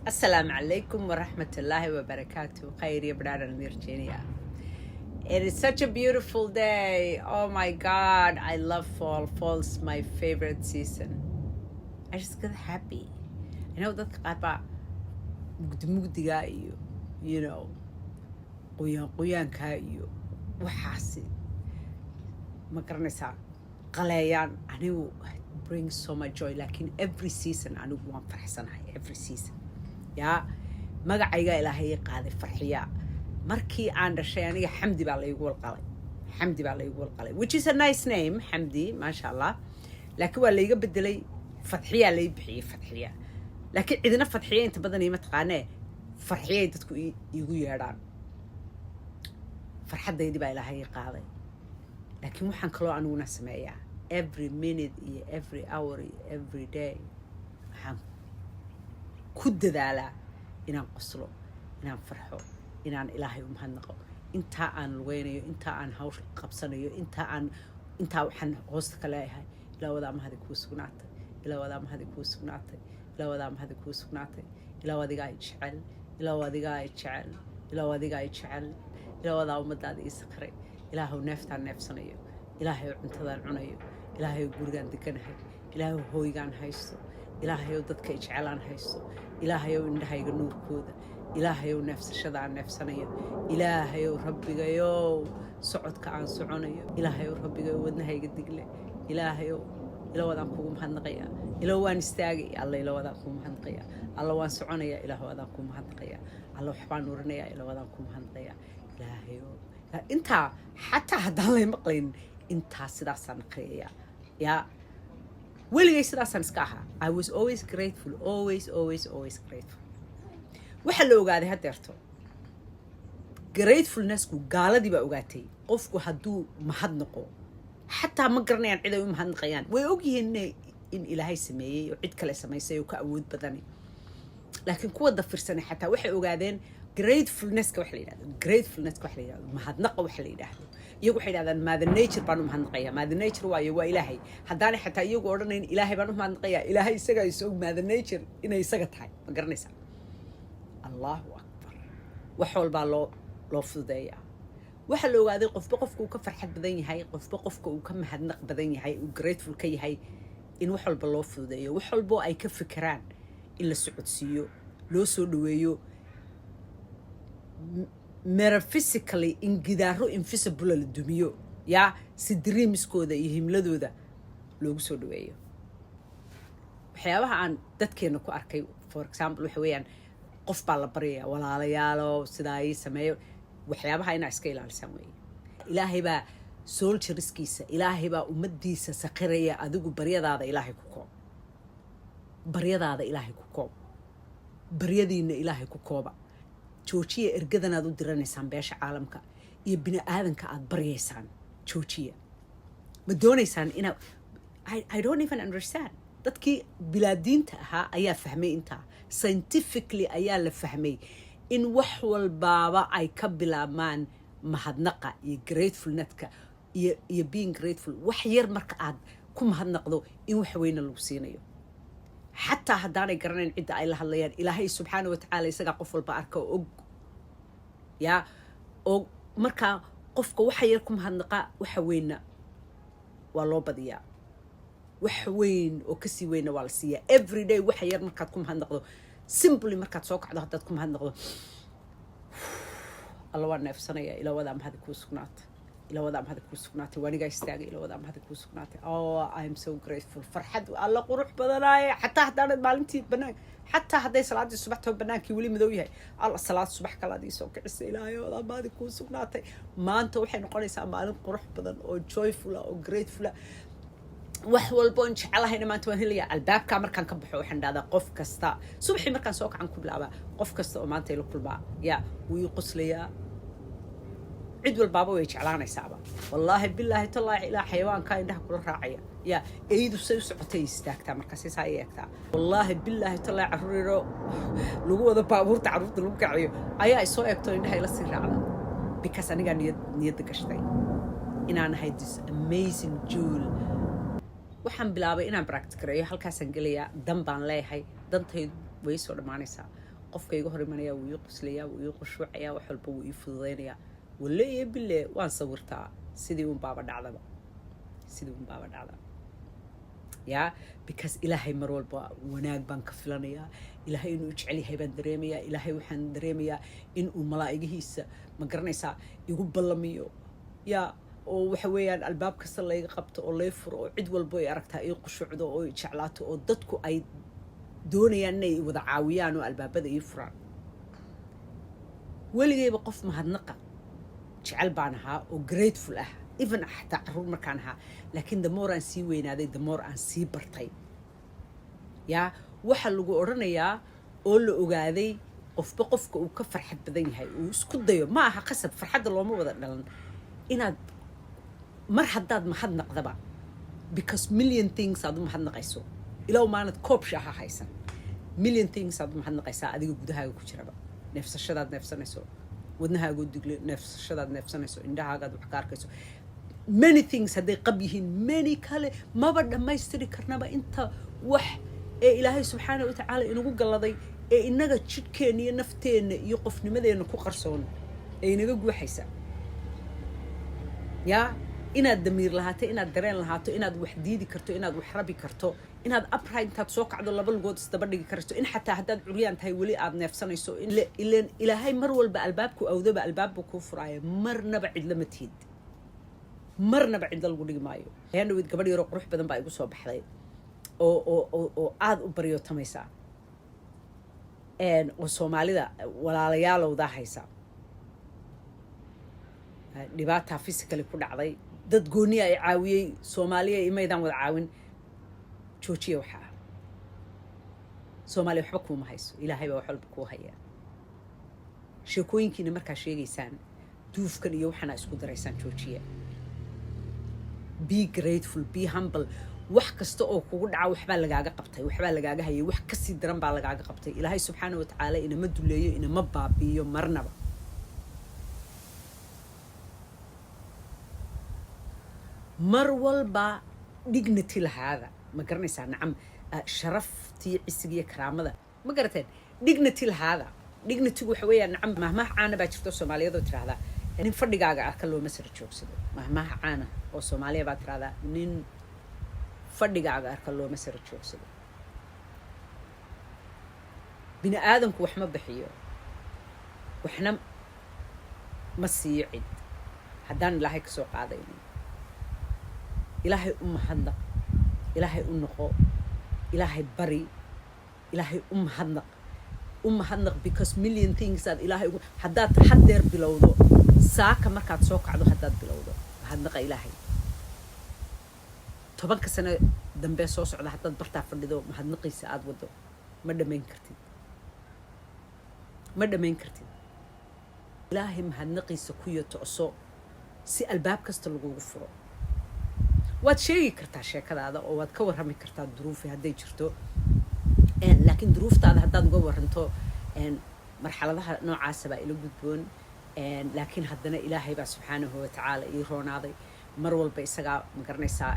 Assalamu alaikum wa rahmatullahi wa barakatuh. Khayri Brada Virginia. It is such a beautiful day. Oh my God, I love fall. Fall's my favorite season. I just get happy. I know that qaba mugdiga iyo, you know, qoyaanka iyo waxaasi ma garanaysaa qaleeyaan anigu brings so much joy. Lakin every season anigu waan faraxsanahay every season. yaa magacayga ilaahay qaaday farxiya markii aan dhashay aniga xamdi baa la igu walqalay which is a nice name xamdi masha Allah laakiin waa la iga bedelay farxiya la bixiyay farxiya laakiin cidina farxiya inta badan ima taqaanee farxiya dadku igu yeedhaan farxadeydii baa ilaahay qaaday laakiin waxaan kaloo aniguna sameeyaa every minute iyo every hour iyo every day waxaan ku dadaalaa inaan qoslo inaan farxo inaan ilaahay u mahadnaqo intaa aan lugeynayo intaa aan hawsh qabsanayo intaa waxaan hoosta ka leeyahay ilaa wadaa mahadi kuu sugnaatay ilaa wadaa mahadi kuu sugnaatay ilaa wadaa mahadi kuu sugnaatay ilaa wadigaa jecel ilaa wadigaa jecel ilaa wadigaa jecel ilaa wadaa ummadaada ii saqray ilaahu neeftaan neefsanayo ilaahay cuntadaan cunayo ilaahay gurigaan deganahay ilaahay hooygaan haysto ilaahayow dadka jecelaan haysto ilaahayow indhahayga nuurkooda ilaahayow neefsashada aan neefsanayo ilaahayow rabbigayow socodka aan soconayo ilaahayow rabbigayow wadnahayga digle ilaahayow ila wadaan kugu mahadnaqaya ila waan istaagay alla ila wadaan kugu mahadnaqaya alla waan soconaya ila wadaan kugu mahadnaqaya alla waxbaan nuurinaya ila wadaan kugu mahadnaqaya ilaahayow intaa xataa haddaan lay maqlayn intaa sidaasaan aqriyaya yaa weligay sidaasaan iska ahaa I was always grateful always grateful waxa la ogaaday hadeerto gratefulnessku gaaladii baa ogaatay qofku hadduu mahadnaqo xataa ma garanayaan cid ay u mahadnaqayaan way ogyihiin in ilaahay sameeyey oo cid kale samaysay oo ka awood badani laakiin kuwa dafirsanay xataa waxay ogaadeen gratefulnesska waxa la yidhahdo mahadnaqa waxa la yidhaahdo iyagu waxay yidhahdaan mother nature baan u mahadnaqayaa mother nature waayo waa ilaahay haddaanay xataa iyagu odhanayn ilaahay baan u mahadnaqayaa ilaahay isaga ay soo mother nature inay isaga tahay ma garanaysaa allahu akbar wax walbaa loo fududeeyaa waxaa la ogaaday qofba qofka uu ka farxad badan yahay qofba qofka uu ka mahadnaq badan yahay uu grateful ka yahay in wax walba loo fududeeyo wax walboo ay ka fikiraan in la socodsiiyo loo soo dhaweeyo metaphysically in gidaaro invisible la dumiyo yaa si dreamskooda iyo himladooda loogu soo dhaweeyo waxyaabaha aan dadkeena ku arkay for example waxa weeyaan qof baa la baryayaa walaalayaalo sidaa ay sameeyo waxyaabaha inaa iska ilaalisaan weeye ilaahay baa sooljarskiisa ilaahay baa ummadiisa saqiraya adigu baryadaada ilaahay ku koob baryadiina ilaahay ku kooba joojiya ergadan aad u diranaysaan beesha caalamka iyo bini aadanka aad baryaysaan joojiya ma doonaysaan ina I don't even understand dadkii bilaadiinta ahaa ayaa fahmay intaa scientifically ayaa la fahmay in wax walbaaba ay ka bilaabmaan mahadnaqa iyo gratefulnesska iyo being grateful wax yar marka aad ku mahadnaqdo in wax weyna lagu siinayo حتى هداني قرنين عدة أي لها الليان إلهي سبحانه وتعالى يسقى قفل بأركا يا مركا قفك وحيركم هالنقاء وحوين والله بديا وحوين وكسي وين والسيا every day وحير مركا تكم هالنقضو simply مركا تسوق على هداتكم هالنقضو الله وانا نفسنا يا إلى وضع هذا كوسكنات إلى وضع هذا كوسكناتي وأنا جاي استاجي إلى وضع هذا كوسكناتي I'm so grateful فرحت الله قروح بدناي حتى هدانا مالنتي بناك حتى هداي صلاة الصبح تو بناكي ولي مذويها الله صلاة الصبح كلا دي سوق عس إلهي وضع هذا كوسكناتي ما أنت وحين قولي سامالن قروح بدن أو joyful أو grateful wax walbo in jecelahay maanta waan helaya albaabka markaan ka baxo waxaan dhahdaa qof kasta subaxii markaan soo kacan ku bilaaba qof kasta oo maanta ila kulmaa yaa wuu qoslayaa cid walbaaba way jeclaanaysaaba wallahi billahi tallaahi ilaa xayawaanka indhaha kula raacaya yaa eedu say u socotay istaagtaa markaas ay eegtaa wallahi billahi tallaahi carruuro lagu wada baabuurta carruurta lagu kaciyo ayaa soo eegto indhaha ila sii raacda because aniga niyad gashtay inaan ahay this amazing jewel waxaan bilaabay inaan practice gareeyo halkaasaan gelayaa dan baan leeyahay dantaydu way soo dhamaanaysaa qofka iga hor imanaya wuu ii qoslayaa wuu ii qushuucayaa wax walba wuu ii fududaynayaa walle iyo bille waan sawirtaa sidii un baaba dhacdaba yaa because ilaahay mar walba wanaag baan ka filanayaa ilaahay inuu jecel yahay baan dareemayaa ilaahay waxaan dareemayaa inuu malaa'igihiisa ma garanaysaa igu ballamiyo yaa oo waxa weeyaan albaab kasta layga qabto oo lay furo oo cid walba ay aragtaa ii qushuucdo oo ay jeclaato oo dadku ay doonayaan inay wada caawiyaan oo albaabada ii furaan weligayba qof mahadnaqa jecel baan ahaa oo grateful ah even xataa caruur markaan ahaa laakiin the more aan sii weynaaday the more aan sii bartay yaa waxa lagu odhanayaa oo la ogaaday qofba qofka uu ka farxad badan yahay uu isku dayo ma aha qasab farxadda looma wada dhalan inaad mar haddaad mahadnaqdaba because million things aad u mahadnaqayso ilaa maanad koob shaaha haysan million things aad u mahadnaqaysaa adiga gudahaaga ku jiraba neefsashadaad neefsanayso wadnahaaga digle neefsashadaad neefsanayso indhahaagaad wax ka arkayso many things hadday qab yihiin many kale maba dhammaystiri karnaba inta wax ee ilaahay subxaana wa tacaala inagu galladay ee inaga jidhkeenna iyo nafteenna iyo qofnimadeenna ku qarsoon ee inaga guuxaysa yaa inaad damiir lahaato inaad dareen lahaato inaad wax diidi karto inaad wax rabi karto inaad upright intaad soo kacdo laba lugood isdaba dhigi karto in xataa haddaad curyaan tahay weli aad neefsanayso ileen ilaahay mar walba albaabku awdaba albaabbu kuu furaayo marnaba cidla ma tihid marnaba cidla lagu dhigi maayo ayaan dhaweyd gabadh yaroo qurux badan baa igu soo baxday oo aad u baryootamaysa oo soomaalida walaalayaalowdaa haysa dhibaataa physically ku dhacday dad gooniya ay caawiyey soomaaliya imaydaan wada caawin joojiya waxaa soomaaliya waxba kuuma hayso ilaahay baa wax walba kuu haya sheekooyinkiina markaa sheegaysaan duufkan iyo waxaana isku daraysaan joojiya be grateful be humble wax kasta oo kugu dhaca waxbaa lagaaga qabtay waxbaa lagaaga hayay wax kasii daran baa lagaaga qabtay ilaahay subxaana wa tacaala inama duleeyo inama baabi'iyo marnaba mar walba dignity lahaada ma garanaysaa nacam sharaftii cisigiiyo karaamada ma garateen dignity lahaada dignitygu waxa weeyaan nacam mahmaha caana baa jirto soomaaliyadoo tiraahdaa nin fadhigaaga arka looma sara joogsado mahmaha caana oo soomaaliya baa tiraahdaa nin fadhigaaga arka looma sara joogsado bini aadamku wax ma bixiyo waxna ma siiyo cid haddaan ilaahay ka soo qaadaynin ilaahay u mahadnaq ilaahay u noqo ilaahay bari ilaahay u mahadnaq because million things aad ilaahay haddaad haddeer bilowdo saaka markaad soo kacdo haddaad bilowdo mahadnaqa ilaahay 10 sano dambe soo socda haddaad bartaa fadhido mahadnaqiisa aad wado ma dhamayn kartid ilaahay mahadnaqiisa ku yotooso si albaab kasta lagugu furo waad sheegi kartaa sheekadaada oo waad ka warrami kartaa duruufi hadday jirto laakiin duruuftaada haddaad uga warranto marxaladaha noocaasa baa ila gudboon laakiin haddana ilaahay baa subxaanahu wa tacaala ii roonaaday mar walba isagaa ma garanaysaa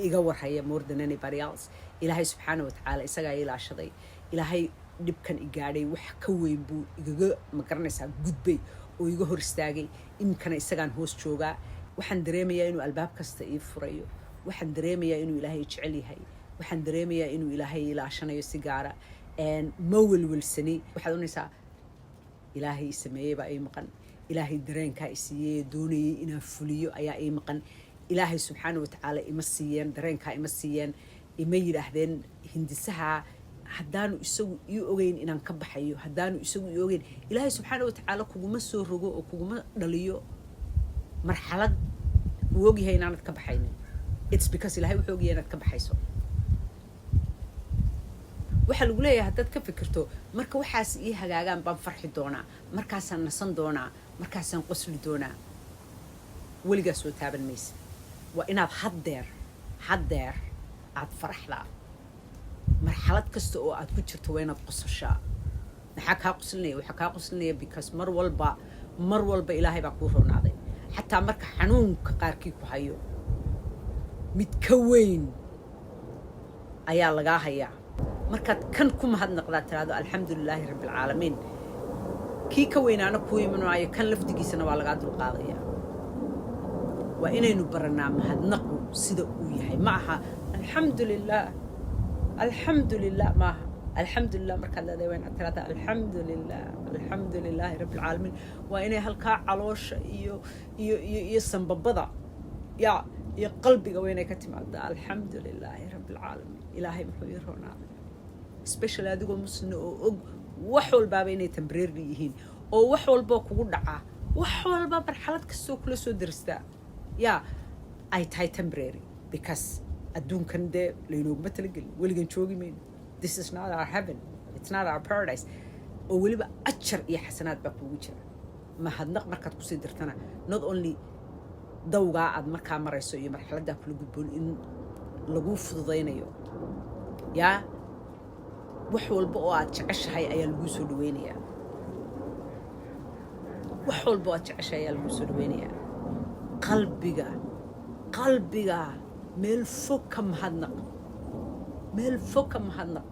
iga warhaya more than anybody else ilaahay subxaanahu wa tacaala isagaa ilaashaday ilaahay dhibkan i gaadhay wax ka weyn buu igaga ma garanaysaa gudbay oo iga hor istaagay iminkana isagaan hoos joogaa waxaan dareemayaa inuu albaab kasta ii furayo waxaan dareemayaa inuu ilaahay jecel yahay waxaan dareemayaa inuu ilaahay ilaashanayo si gaara ma welwelsani waxaad oranaysaa ilaahay i sameeyey baa ii maqan ilaahay dareenkaa i siiyey doonayay inaan fuliyo ayaa ii maqan ilaahay subxaana wa tacaala ima siiyeen dareenkaa ima siiyeen ima yidhaahdeen hindisaha haddaanu isagu ii ogeyn inaan ka baxayo haddaanu isagu ii ogeyn ilaahay subxaana wa tacaala kuguma soo rogo oo kuguma dhaliyo marxalad uu ogyahay inaanad ka baxaynin it's because ilaahay wuxuu ogyahay inaad ka baxayso waxaa lagu leeyahay haddaad ka fikirto marka waxaas ii hagaagaan baan farxi doonaa markaasaan nasan doonaa markaasaan qosli doonaa weligaa soo taaban maysa waa inaad haddeer aad faraxdaa marxalad kasta oo aad ku jirto waa inaad qosashaa maxaa kaa qoslinaya waxaa kaa qoslinaya because mar walba ilaahay baa kuu roonaaday xataa marka xanuunka qaarkii ku hayo mid ka weyn ayaa lagaa hayaa markaad kan ku mahadnaqdaa tiraahdo alxamdulilaahi rabbi alcaalamiin kii ka weynaana kuu imanaayo kan laftigiisana waa lagaa dulqaadayaa waa inaynu barannaa mahadnaqu sida uu yahay ma aha alxamdulilah alxamdulilah maaha alxamdulilah markaad leedahay waa inaad tiraahdaa alxamdulilaahi rabbi alcaalamiin waa inay halkaa caloosha iyo sanbabada yaa iyo qalbiga waa inay ka timaadaa alxamdulilaahi rabbi alcaalamiin ilaahay muxuu ii roonaaday especially adigoo muslina oo og wax walbaaba inay temporary yihiin oo wax walboo kugu dhacaa wax walba marxalad kastoo kula soo daristaa yaa ay tahay temporary because adduunkan dee laynooguma talagelin weligan joogi mayno this is not our heaven it's not our paradise oo weliba ajar iyo xasanaad baa kuugu jira mahadnaq markaad kusii dirtana not only dawgaa aad markaa marayso iyo marxaladdaa kula gudboon in laguu fududaynayo yaa wax walba oo aad jeceshahay ayaa laguu soo dhaweynayaa wax walba oo aad jeceshahay ayaa laguu soo dhaweynayaa qalbiga meel fog ka mahadnaq meel fog ka mahadnaq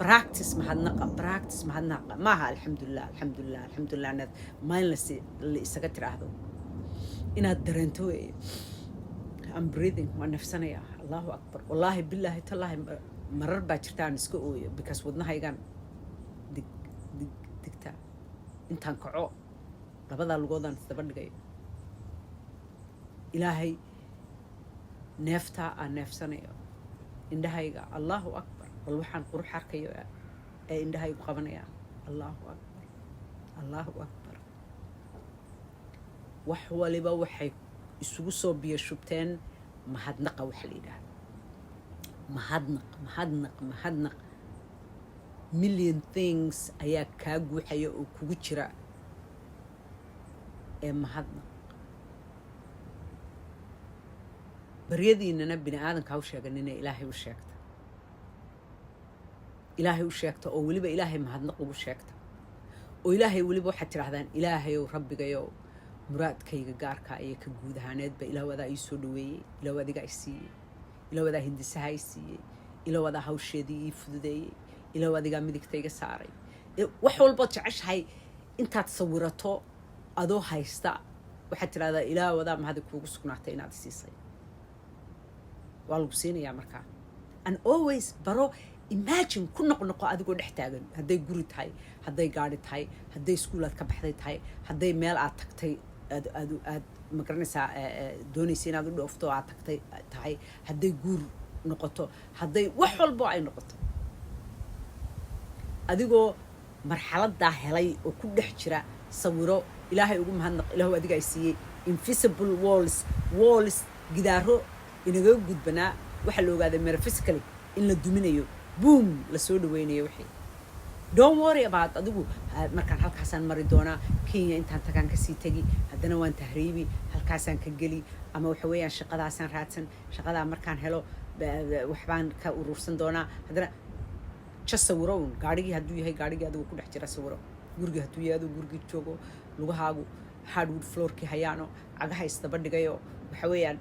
practice mahadnaqa maaha alxamdulilah inaad mindless la isaga tiraahdo inaad dareento weeye I'm breathing waan nafsanaya allahu akbar wallaahi billaahi tallaahi marar baa jirta aan iska ooyo because wadnahaygan digtaa intaan kaco labadaa lugoodaan isdaba dhigayo ilaahay neeftaa aan neefsanayo indhahayga allahu akbar bal waxaan qurux arkayo ee indhahaygu qabanayaan allahu akbar wax waliba waxay isugu soo biyo shubteen mahadnaqa waxa la yidhaahdo mahadnaq million things ayaa kaa guuxaya oo kugu jira ee mahadnaq baryadiinana bini aadanka ha u sheeganina ilaahay u sheegta oo weliba ilaahay mahadnaq ugu sheegta oo ilaahay weliba waxaad tidhaahdaan ilaahayow rabbigayow muraadkayga gaarkaa iyo ka guud ahaaneedba ilaah wadaa ii soo dhaweeyey ilaah adigaa i siiyey ilaah wadaa hindisaha i siiyey ilaah wadaa hawsheedii ii fududeeyey ilaah adigaa midigtayga saaray wax walbood jeceshahay intaad sawirato adoo haysta waxaad tidhahdaa ilaah wadaa mahadi kuugu sugnaatay inaad i siisay waa lagu siinayaa markaa and always baro imagine ku noqnoqo adigoo dhex taagan hadday guri tahay hadday gaari tahay hadday iskuulaad ka baxday tahay hadday meel aad tagtay aad magaranaysaa doonaysa inaad u dhoofto aad tagtay tahay hadday guur noqoto hadday wax walbo ay noqoto adigoo marxaladaa helay oo ku dhex jira sawiro ilaahay ugu mahadnaq ilaahu adigaa i siiyey invisible walls gidaaro inaga gudbanaa waxaa la ogaaday metaphysically in la duminayo boom la soo dhaweynayo wixii don't worry about adigu markaan halkaasaan mari doonaa Kenya intaan tagaan kasii tagi haddana waan tahriibi halkaasaan ka geli ama waxa weeyaan shaqadaasaan raadsan shaqadaa markaan helo waxbaan ka urursan doonaa haddana just sawiro gaarigii hadduu yahay gaarigii adigu ku dhex jira sawiro gurigii hadduu yahay adigu gurigii joogo lugahaagu hardwood floorkii hayaano cagaha isdaba dhigayo waxa weeyaan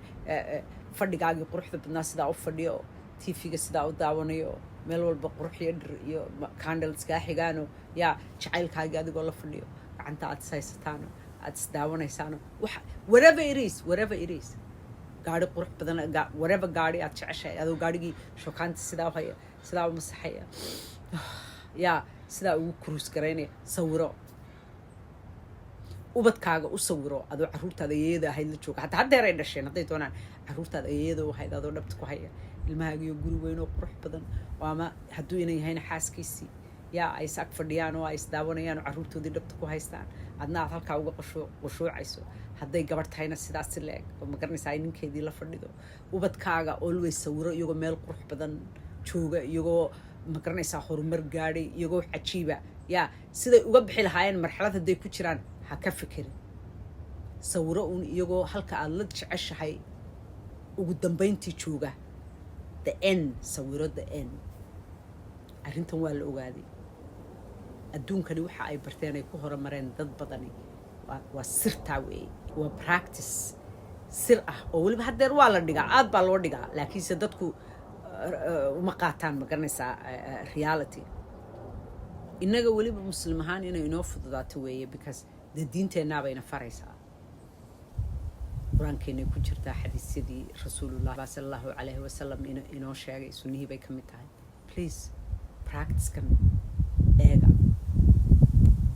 fadhigaagii quruxda badnaa sidaa u fadhiyo tv-ga sidaa u daawanayo meel walba qurux iyo dhir iyo candles kaa xigaano yaa jacaylkaagii adigoo la fadhiyo gacanta aad ishaysataano aad isdaawanaysaano whatever it is gaari qurux badan whatever gaari aad jeceshahay adoo gaarigii shokaanta sidaa u haya sidaa u masaxaya yaa sidaa ugu kuruus garaynaya sawiro ubadkaaga u sawiro adoo caruurtaada ayeeyada ahayd la jooga hataa haddeer ay dhasheen hadday doonaan caruurtaada ayeeyada u ahayd adoo dhabta ku haya ilmahaagiyo guri weyn oo qurux badan oo ama hadduu inan yahayna xaaskiisii yaa ay is ag fadhiyaan oo ay isdaawanayaan oo caruurtoodii dhabta ku haystaan adna aad halkaa uga qushuucayso hadday gabadh tahayna sidaas si la-eg oo ma garanaysaa ay ninkeedii la fadhido ubadkaaga always sawiro iyagoo meel qurux badan jooga iyagoo ma garanaysaa horumar gaadhay iyagoo cajiiba yaa siday uga bixi lahaayeen marxalad hadday ku jiraan ha ka fikirin sawiro uun iyagoo halka aad la jeceshahay ugu dambayntii jooga the end sawiro the end arrintan waa la ogaaday adduunkani waxa ay barteen ay ku horumareen dad badani waa sirtaa weeye waa practice sir ah oo weliba haddeer waa la dhigaa aad baa loo dhigaa laakiinse dadku uma qaataan ma garanaysaa reality innaga weliba muslim ahaan inay inoo fududaato weeye because dee diinteenaabayna faraysaa qur-aankeenay ku jirtaa xadiisyadii rasuulullah sala allahu calayhi wasalam inoo sheegay sunnihii bay ka mid tahay please practice-kan eega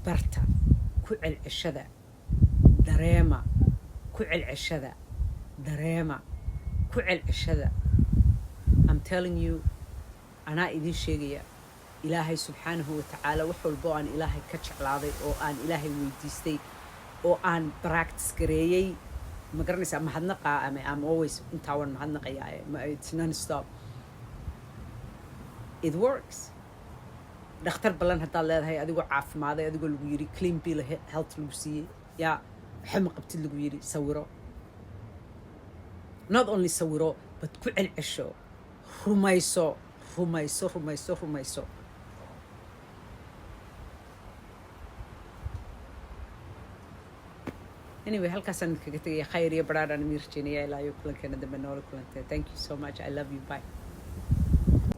barta ku celceshada dareema ku celceshada dareema ku celceshada I'm telling you anaa idin sheegaya ilaahay subxaanahu watacaala wax walbo aan ilaahay ka jeclaaday oo aan ilaahay weydiistay oo aan practice gareeyey ma garanaysaa mahadnaqa I'm always intaa waan mahadnaqayaa it's non-stop it works dhakhtar ballan haddaad leedahay adigoo caafimaaday adigoo lagu yidhi clean bill health lagu siiyey yaa xama qabtid lagu yidhi sawiro not only sawiro but ku celcesho rumayso rumayso rumayso rumayso anyway halkaasaan kaga tegaya khayr iyo baraaraan idin rajeynaya ilaa iyo kulankeena dambe noola kulantay thank you so much I love you bye